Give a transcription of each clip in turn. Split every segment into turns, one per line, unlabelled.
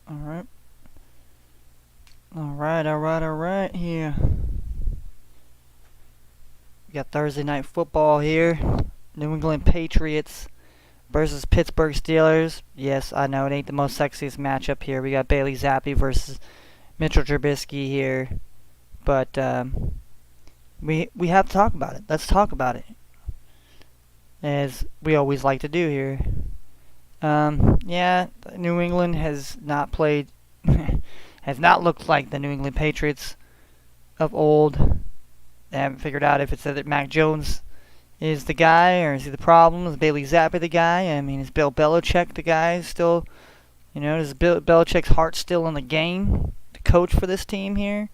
Alright. Alright here. We got Thursday night football here. New England Patriots versus Pittsburgh Steelers. Yes, I know it ain't the most sexiest matchup here. We got Bailey Zappi versus Mitchell Trubisky here. But we have to talk about it. Let's talk about it. As we always like to do here. Yeah, New England has not played, has not looked like the New England Patriots of old. They haven't figured out if it's that Mac Jones is the guy or is he the problem. Is Bailey Zappi the guy? I mean, is Bill Belichick the guy still? Is Bill Belichick's heart still in the game to coach for this team here?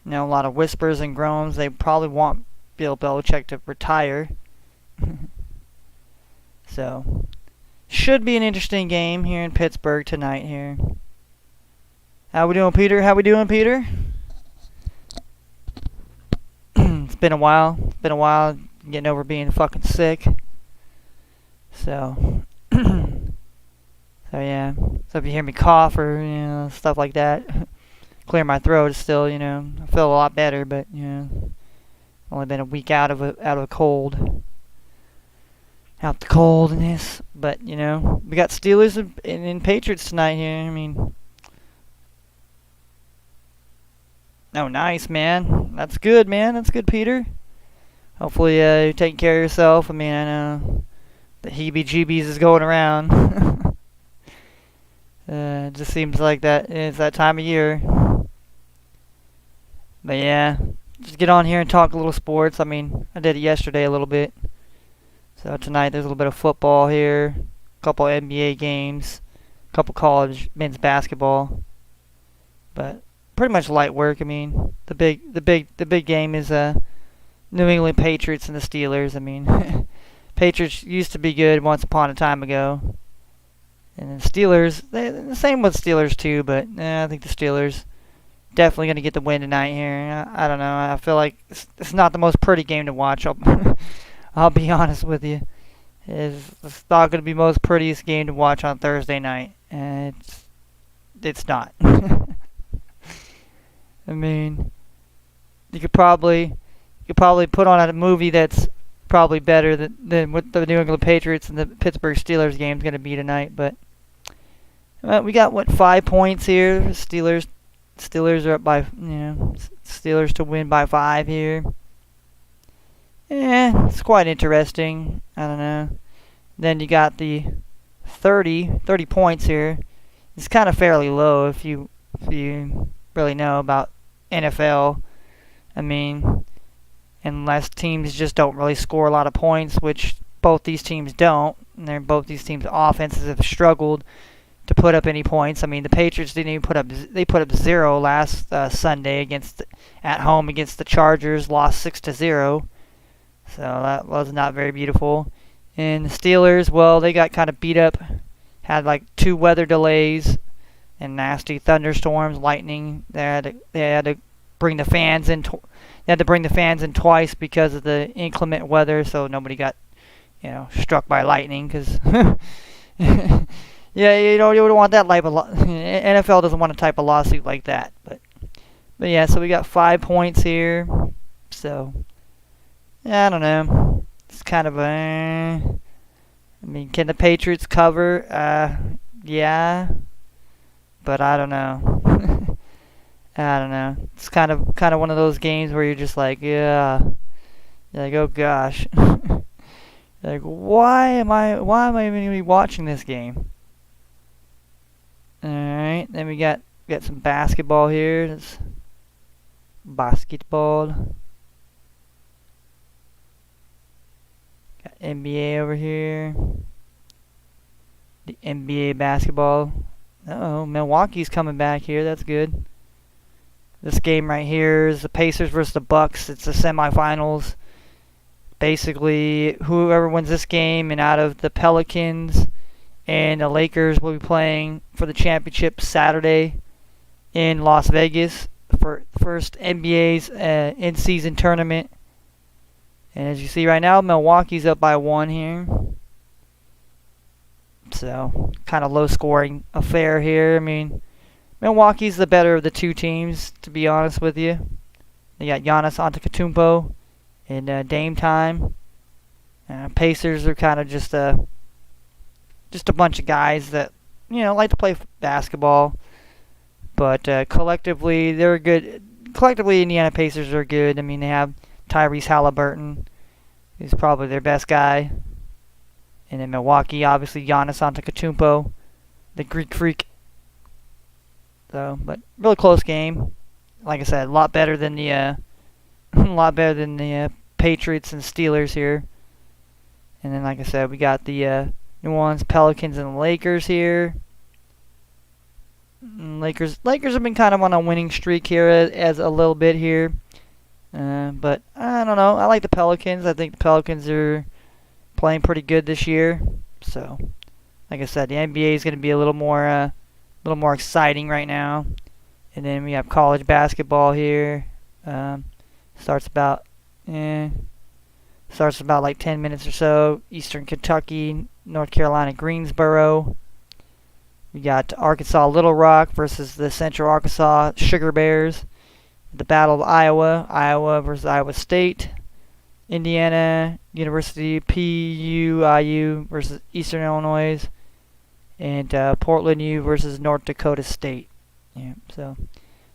A lot of whispers and groans. They probably want Bill Belichick to retire. So, should be an interesting game here in Pittsburgh tonight here. How we doing, Peter? It's been a while. Getting over being fucking sick. So, yeah. So if you hear me cough or stuff like that, clear my throat still. I feel a lot better, but only been a week out of a cold. Out the coldness, but we got Steelers and Patriots tonight here. I mean, oh, nice, man. That's good, man. That's good, Peter. Hopefully, you're taking care of yourself. I mean, I know the heebie-jeebies is going around. It just seems like that it's that time of year. But yeah, just get on here and talk a little sports. I mean, I did it yesterday a little bit. So tonight there's a little bit of football here, a couple NBA games, a couple college men's basketball, but pretty much light work. I mean, the big game is New England Patriots and the Steelers. I mean, Patriots used to be good once upon a time ago, and the Steelers, the same with Steelers too. But I think the Steelers definitely gonna get the win tonight here. I don't know. I feel like it's not the most pretty game to watch. I'll be honest with you. It's not going to be the most prettiest game to watch on Thursday night. And it's not. I mean, you could probably put on a movie that's probably better than what the New England Patriots and the Pittsburgh Steelers game is going to be tonight. But we got 5 points here. Steelers are up by Steelers to win by 5 here. Yeah, it's quite interesting. I don't know. Then you got the 30 points here. It's kind of fairly low if you really know about NFL. I mean, unless teams just don't really score a lot of points, which both these teams don't. And both these teams' offenses have struggled to put up any points. I mean, the Patriots didn't even put up 0 last Sunday at home against the Chargers, lost 6-0. So that was not very beautiful. And the Steelers, well, they got kind of beat up. Had like 2 weather delays and nasty thunderstorms, lightning. They had to bring the fans in. They had to bring the fans in twice because of the inclement weather, so nobody got struck by lightning. Because yeah, you don't want that type of NFL doesn't want a type of lawsuit like that. But yeah, so we got 5 points here. So. I don't know. It's kind of I mean, can the Patriots cover? Yeah, but I don't know. I don't know. It's kind of one of those games where you're just like, yeah, you're like, oh gosh, like why am I even gonna be watching this game? All right, then we got some basketball here. It's basketball. NBA over here. The NBA basketball. Uh-oh, Milwaukee's coming back here. That's good. This game right here is the Pacers versus the Bucks. It's the semifinals. Basically, whoever wins this game and out of the Pelicans and the Lakers will be playing for the championship Saturday in Las Vegas for first NBA's in-season tournament. And as you see right now, Milwaukee's up by 1 here. So, kind of low-scoring affair here. I mean, Milwaukee's the better of the two teams, to be honest with you. They got Giannis Antetokounmpo in Dame time. Pacers are kind of just a bunch of guys that like to play basketball, but collectively they're good. Collectively, Indiana Pacers are good. I mean, they have Tyrese Halliburton, who's probably their best guy, and in Milwaukee, obviously Giannis Antetokounmpo, the Greek Freak. So, but really close game. Like I said, a lot better than the Patriots and Steelers here. And then, like I said, we got the New Orleans Pelicans and the Lakers here. Lakers have been kind of on a winning streak here as a little bit here. But I don't know. I like the Pelicans. I think the Pelicans are playing pretty good this year. So, like I said, the NBA is going to be a little more exciting right now. And then we have college basketball here. Starts about like 10 minutes or so. Eastern Kentucky, North Carolina, Greensboro. We got Arkansas Little Rock versus the Central Arkansas Sugar Bears. The Battle of Iowa versus Iowa State. Indiana University PUIU versus Eastern Illinois. And Portland U versus North Dakota State. Yeah, so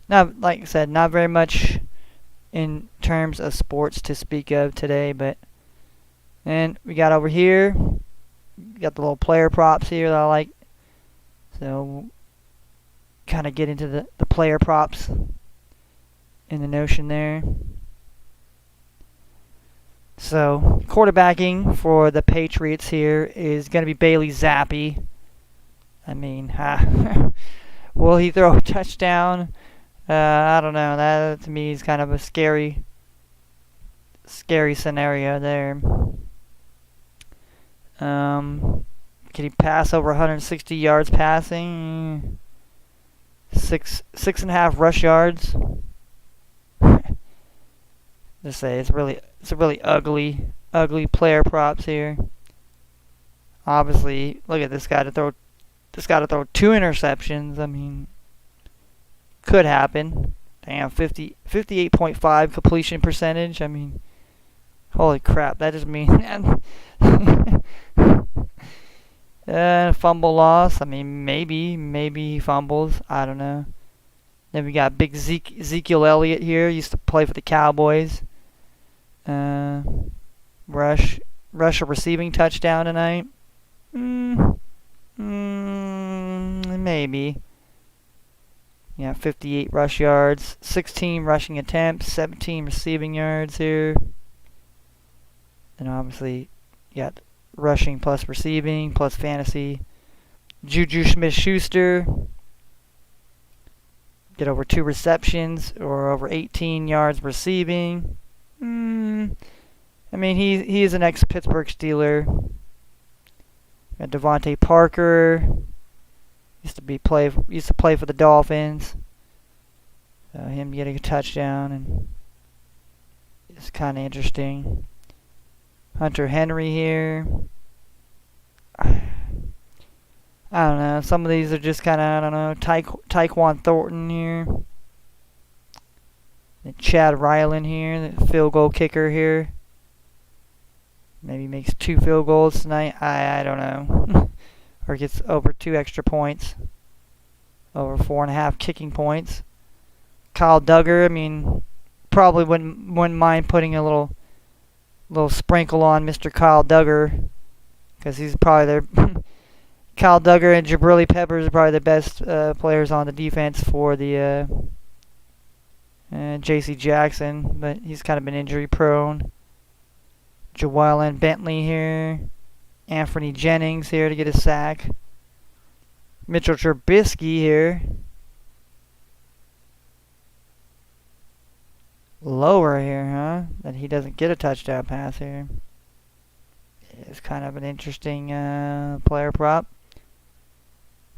not, like I said, not very much in terms of sports to speak of today, but and we got over here, we got the little player props here that I like. So kind of get into the player props in the notion there. So quarterbacking for the Patriots here is going to be Bailey Zappi. I mean, will he throw a touchdown? I don't know. That to me is kind of a scary scenario there. Can he pass over 160 yards passing? Six and a half rush yards. Just say it's a really ugly player props here. Obviously, look at this guy to throw 2 interceptions. I mean, could happen. Damn, 58.5 completion percentage. I mean, holy crap, that just means fumble loss. I mean, maybe he fumbles. I don't know. Then we got big Ezekiel Elliott here. Used to play for the Cowboys. Rush a receiving touchdown tonight. Maybe. Yeah, 58 rush yards, 16 rushing attempts, 17 receiving yards here. And obviously, you got rushing plus receiving plus fantasy. Juju Smith-Schuster. Get over 2 receptions or over 18 yards receiving. I mean, he is an ex-Pittsburgh Steeler. Got Devontae Parker. Used to play for the Dolphins. Him getting a touchdown and it's kind of interesting. Hunter Henry here. I don't know. Some of these are just kind of, I don't know. Tyquan Thornton here. And Chad Ryland here, the field goal kicker here. Maybe makes 2 field goals tonight. I don't know. Or gets over 2 extra points. Over 4.5 kicking points. Kyle Duggar, I mean, probably wouldn't mind putting a little sprinkle on Mr. Kyle Duggar. Because he's probably their... Kyle Duggar and Jabrili Peppers are probably the best players on the defense for the J.C. Jackson. But he's kind of been injury prone. Joellen Bentley here. Anthony Jennings here to get a sack. Mitchell Trubisky here. Lower here, huh? That he doesn't get a touchdown pass here. It's kind of an interesting player prop.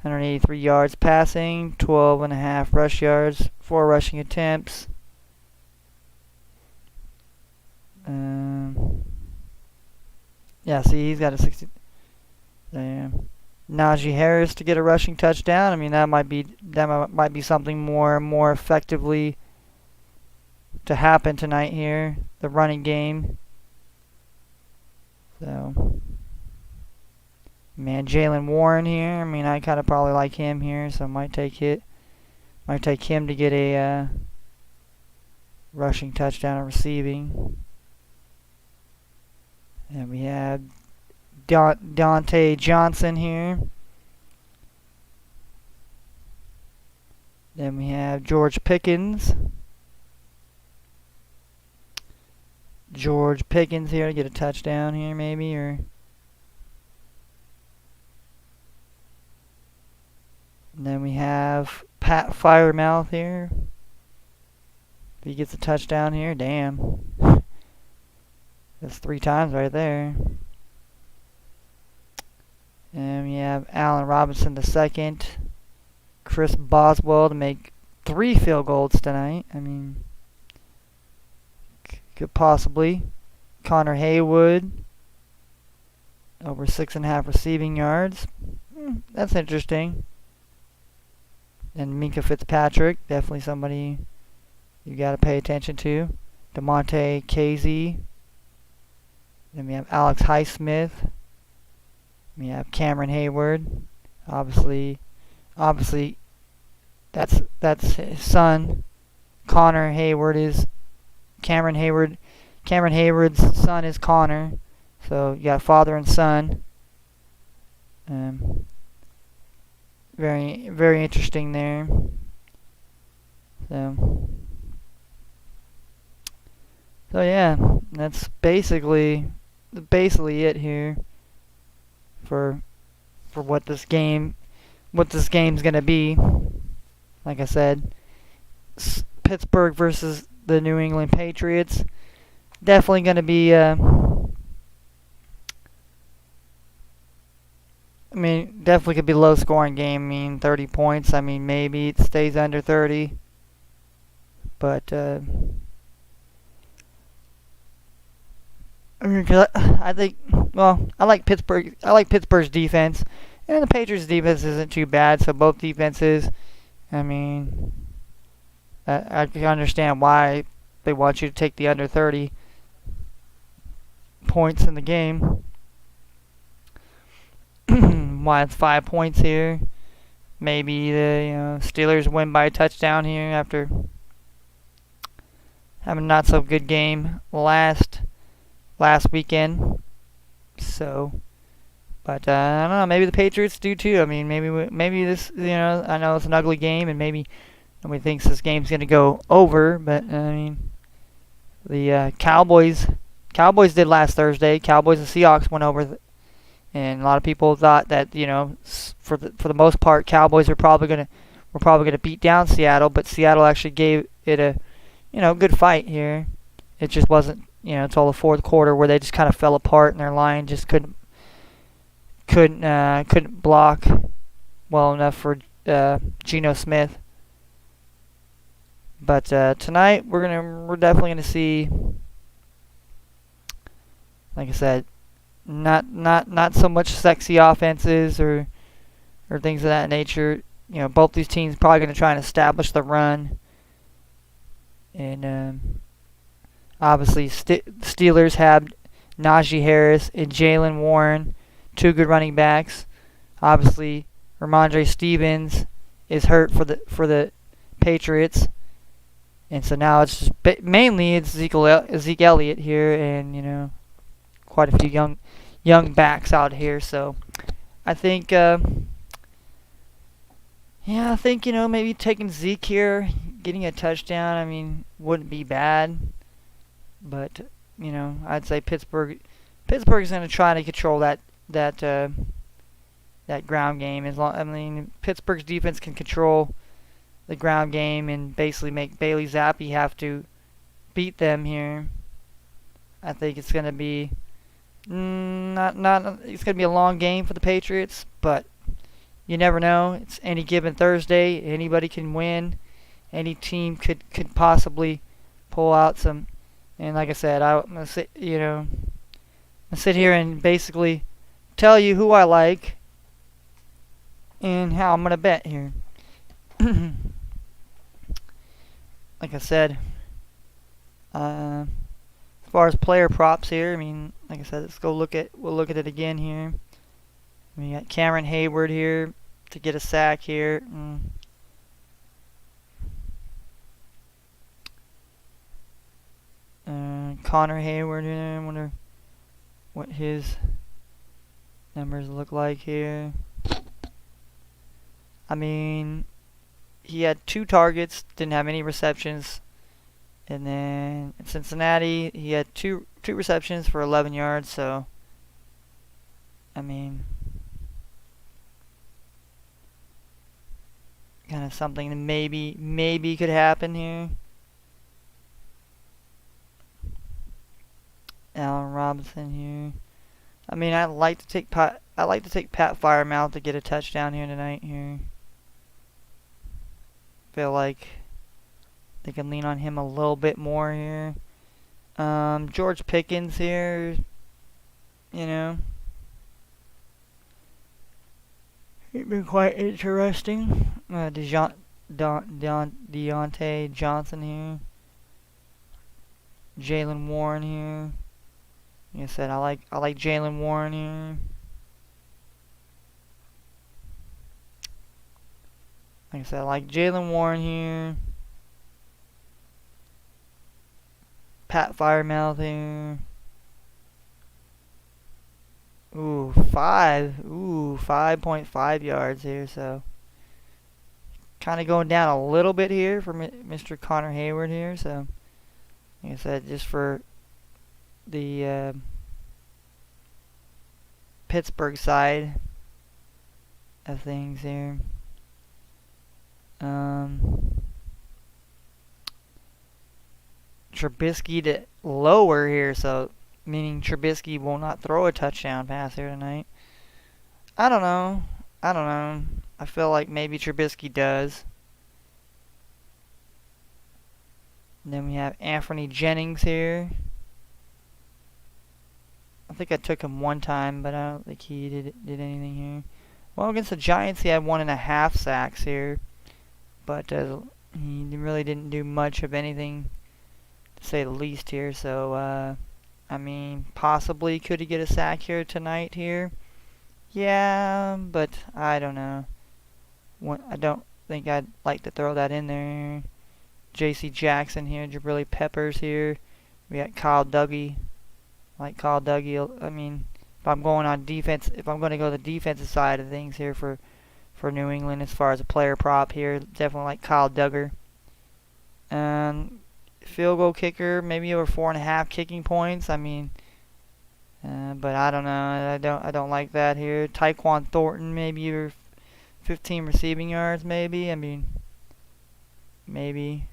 183 yards passing, 12.5 rush yards, 4 rushing attempts. Yeah, see, he's got a 60. Damn. Najee Harris to get a rushing touchdown. I mean, that might be something more effectively to happen tonight here. The running game. So, man, Jalen Warren here. I mean, I kind of probably like him here, so might take him to get a rushing touchdown or receiving. And we have Dante Johnson here. Then we have George Pickens. George Pickens here to get a touchdown here, maybe, or. And then we have Pat Firemouth here. If he gets a touchdown here, damn. That's 3 times right there. And we have Allen Robinson II. Chris Boswell to make 3 field goals tonight. I mean, could possibly. Connor Haywood, over 6.5 receiving yards. That's interesting. And Minka Fitzpatrick, definitely somebody you got to pay attention to. DeMonte Casey. Then we have Alex Highsmith. We have Cameron Hayward. Obviously, that's his son. Connor Hayward is Cameron Hayward. Cameron Hayward's son is Connor. So you got father and son. Very, very interesting there. So yeah, that's basically it here for what this game's gonna be. Like I said, Pittsburgh versus the New England Patriots. Definitely gonna be. Definitely could be a low-scoring game. 30 points. Maybe it stays under 30. But I think. Well, I like Pittsburgh. I like Pittsburgh's defense, and the Patriots' defense isn't too bad. So both defenses. I can understand why they want you to take the under 30 points in the game. Why it's 5 points here. Maybe the Steelers win by a touchdown here after having a not so good game last weekend. So, but I don't know. Maybe the Patriots do too. Maybe this. I know it's an ugly game, and maybe nobody thinks this game's gonna go over. But the Cowboys did last Thursday. Cowboys and Seahawks went over. And a lot of people thought that for the most part, Cowboys were probably gonna beat down Seattle, but Seattle actually gave it a good fight here. It just wasn't until the fourth quarter where they just kind of fell apart and their line just couldn't block well enough for Geno Smith. But tonight we're definitely gonna see, like I said, not so much sexy offenses or things of that nature. Both these teams probably going to try and establish the run. And obviously, Steelers have Najee Harris and Jalen Warren, 2 good running backs. Obviously, Ramondre Stevens is hurt for the Patriots, and so now it's just mainly Zeke Elliott here, and quite a few young backs out here. So I think maybe taking Zeke here, getting a touchdown, wouldn't be bad. But I'd say Pittsburgh is going to try to control that ground game. Pittsburgh's defense can control the ground game and basically make Bailey Zappi have to beat them here. I think it's going to be it's going to be a long game for the Patriots, but you never know. It's any given Thursday. Anybody can win. Any team could possibly pull out some. And like I said, I'm going to sit here and basically tell you who I like and how I'm gonna bet here. Like I said, as far as player props here, I mean, like I said, we'll look at it again here. We got Cameron Hayward here to get a sack here. Connor Hayward here. I wonder what his numbers look like here. I mean, he had 2 targets, didn't have any receptions. And then in Cincinnati, he had two receptions for 11 yards. So, I mean, kind of something that maybe could happen here. Allen Robinson here. I mean, I like to take Pat Firemouth to get a touchdown here tonight. Here, feel like they can lean on him a little bit more here. George Pickens here, you know, it's been quite interesting. Deontay Johnson here. Jaylen Warren here. Like I said, I like Jaylen Warren here. Like I said, I like Jaylen Warren here. Pat Firemouth here. 5.5 yards here, so kind of going down a little bit here for Mr. Connor Hayward here, so like I said, just for the Pittsburgh side of things here. Trubisky to lower here, so meaning Trubisky will not throw a touchdown pass here tonight. I don't know. I feel like maybe Trubisky does. And then we have Anthony Jennings here. I think I took him one time, but I don't think he did anything here. Well, against the Giants, he had 1.5 sacks here, but he really didn't do much of anything, to say the least here. So, I mean, possibly could he get a sack here tonight here? Yeah, but I don't know. I don't think I'd like to throw that in there. J.C. Jackson here, Jabrili Peppers here. We got Kyle Dougie. Like Kyle Dougie, I mean, if I'm going on defense, if I'm going to go the defensive side of things here for New England as far as a player prop here, definitely like Kyle Duggar. Field goal kicker, maybe over 4.5 kicking points. I mean, but I don't know. I don't like that here. Tyquan Thornton, maybe over 15 receiving yards, maybe. I mean, maybe.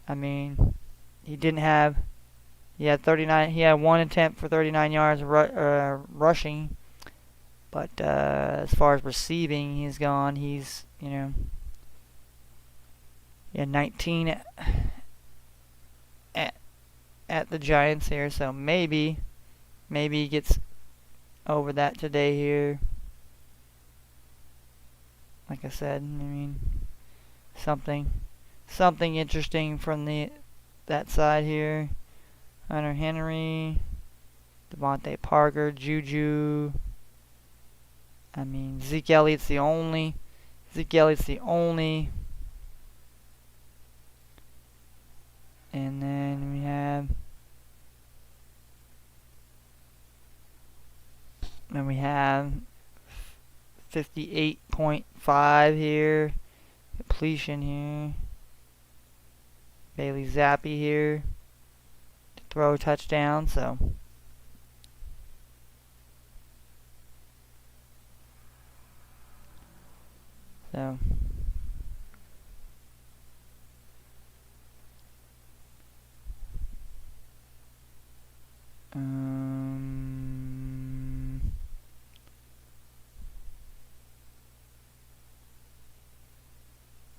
I mean, he didn't have. He had 39. He had 1 attempt for 39 yards rushing, but as far as receiving, he's gone. He's he had 19 at the Giants here, so maybe he gets over that today here. Like I said, I mean, something interesting from that side here. Hunter Henry, Devontae Parker, Juju. I mean, Zeke Elliott's the only. And then we have 58.5 here. Completion here. Bailey Zappi here to throw a touchdown, so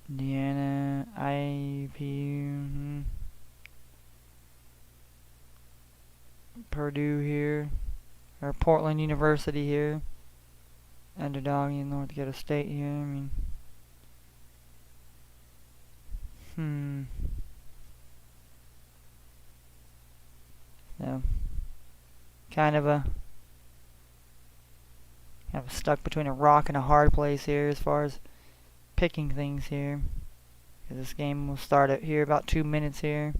Indiana, IP, Purdue here, or Portland University here. I underdog in North Dakota State here. I mean, so kind of stuck between a rock and a hard place here as far as picking things here. This game will start at here about 2 minutes here,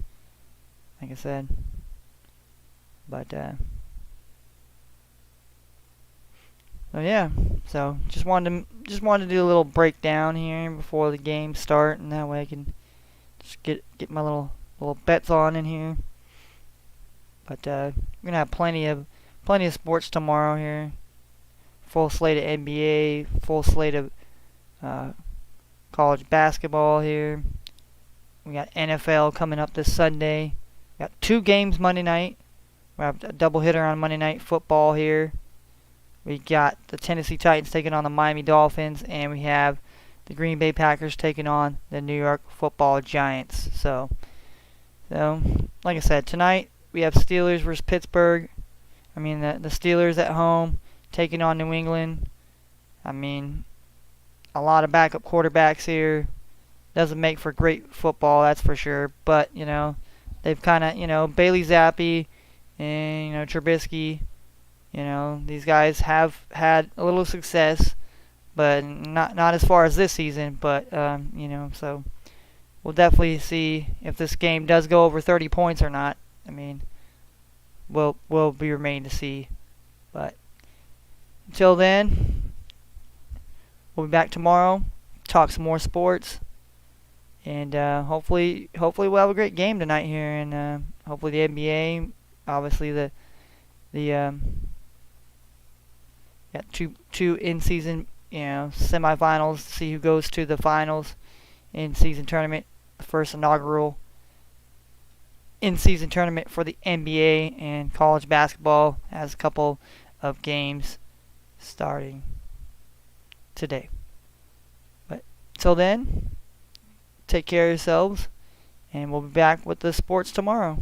like I said. But so yeah, so just wanted to do a little breakdown here before the game start, and that way I can just get my little bets on in here. But we're gonna have plenty of sports tomorrow here. Full slate of NBA, full slate of college basketball here. We got NFL coming up this Sunday. We got 2 games Monday night. We have a double hitter on Monday Night Football here. We got the Tennessee Titans taking on the Miami Dolphins, and we have the Green Bay Packers taking on the New York Football Giants. So like I said, tonight we have Steelers versus Pittsburgh. I mean, the Steelers at home taking on New England. I mean, a lot of backup quarterbacks here. Doesn't make for great football, that's for sure. But, they've kind of, Bailey Zappi and, Trubisky, these guys have had a little success, but not as far as this season. But, so we'll definitely see if this game does go over 30 points or not. I mean, will be remain to see. But until then, we'll be back tomorrow, talk some more sports, and hopefully we'll have a great game tonight here, and hopefully the NBA, obviously the got two in-season semifinals to see who goes to the finals in-season tournament, the first inaugural in-season tournament for the NBA, and college basketball has a couple of games starting today. But till then, take care of yourselves, and we'll be back with the sports tomorrow.